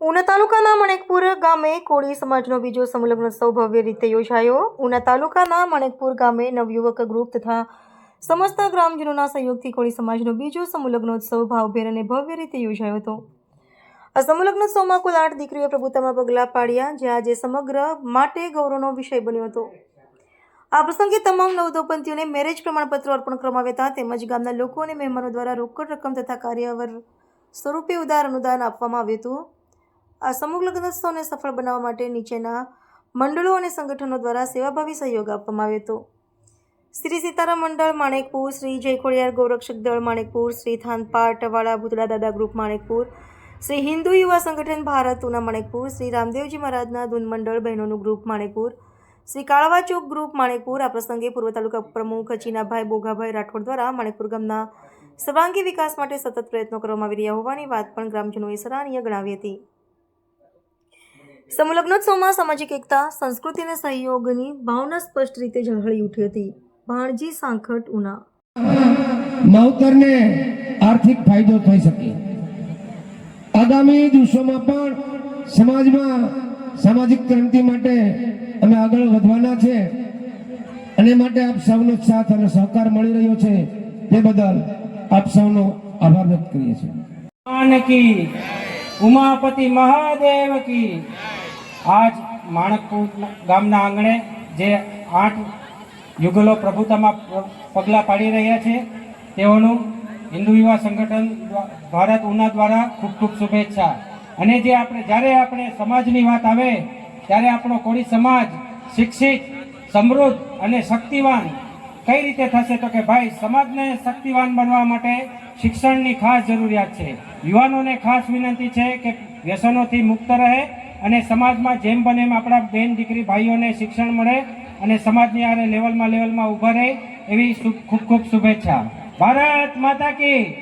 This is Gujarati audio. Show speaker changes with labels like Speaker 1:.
Speaker 1: ઉના તાલુકાના મણેકપુર ગામે કોળી સમાજનો બીજો સમૂહલગ્નોત્સવ ભવ્ય રીતે યોજાયો। ઉના તાલુકાના મણેકપુર ગામે નવયુવક ગ્રુપ તથા સમસ્ત ગ્રામજનોના સહયોગથી કોળી સમાજનો બીજો સમૂહલગ્નોત્સવ ભાવભેર અને ભવ્ય રીતે યોજાયો હતો। આ સમૂહલગ્નોત્સવમાં કુલ 8 દીકરીઓએ પ્રભુતામાં પગલાં પાડ્યા, જે આજે સમગ્ર માટે ગૌરવનો વિષય બન્યો હતો। આ પ્રસંગે તમામ નવદંપતીઓને મેરેજ પ્રમાણપત્રો અર્પણ કરવામાં આવ્યા હતા, તેમજ ગામના લોકો અને મહેમાનો દ્વારા રોકડ રકમ તથા કાર્યવર સ્વરૂપે ઉદાર અનુદાન આપવામાં આવ્યું હતું। આ સમૂહ લગ્નોત્સવને સફળ બનાવવા માટે નીચેના મંડળો અને સંગઠનો દ્વારા સેવાભાવી સહયોગ આપવામાં આવ્યો હતો। શ્રી સીતારામ મંડળ માણેકપુર, શ્રી જય ખોડિયાર ગૌરક્ષક દળ માણેકપુર, શ્રી થાનપાટવાળા ભૂતળા દાદા ગ્રુપ માણેકપુર, શ્રી હિન્દુ યુવા સંગઠન ભારત ઉના માણેકપુર, શ્રી રામદેવજી મહારાજના ધૂન મંડળ બહેનોનું ગ્રુપ માણેકપુર, શ્રી કાળવા ચોક ગ્રુપ માણેકપુર। આ પ્રસંગે પૂર્વ તાલુકા પ્રમુખ ચીનાભાઈ બોગાભાઈ રાઠોડ દ્વારા માણેકપુર ગામના સર્વાંગી વિકાસ માટે સતત પ્રયત્નો કરવામાં આવી રહ્યા હોવાની વાત પણ ગ્રામજનોએ સરાહનીય ગણાવી હતી। સમૂહ લગ્નોત્સવમાં સામાજિક એકતા, સંસ્કૃતિ અને સહયોગની ભાવના સ્પષ્ટ રીતે ઝળહળી ઉઠી હતી। ભાણજી સાંખટ, ઉના।
Speaker 2: માવતરને આર્થિક ફાયદો થઈ શકે। આગામી દિવસોમાં પણ સમાજમાં સામાજિક ક્રાંતિ માટે અમે આગળ વધવાના છે, અને માટે આપ સૌનો સાથ અને સહકાર મળી રહ્યો છે, તે બદલ આપ સૌનો આભાર વ્યક્ત કરીએ છીએ।
Speaker 3: ઉમાપતિ મહાદેવ की। आज माणकपुर गामना आंगणे जे 8 युगलो प्रभुतामां पगला पाड़ी रह्या छे तेओनुं हिंदू युवा संगठन भारत उना द्वारा खूब खूब शुभेच्छा। अने जे आपणे ज्यारे आपणे समाजनी वात आवे त्यारे आपणो कोળી समाज शिक्षित, समृद्ध अने शक्तिवान कई रीते थशे तो के भाई समाजने शक्तिवान बनवा माटे शिक्षणनी खास जरूरियात छे। युवानोने खास विनंती छे के व्यसनोथी मुक्त रहे અને સમાજમાં જેમ બને એમ આપણા બેન દીકરી ભાઈઓને શિક્ષણ મળે અને સમાજની આરે લેવલમાં ઊભા રહે એવી ખૂબ ખૂબ શુભેચ્છા। ભારત માતા કી।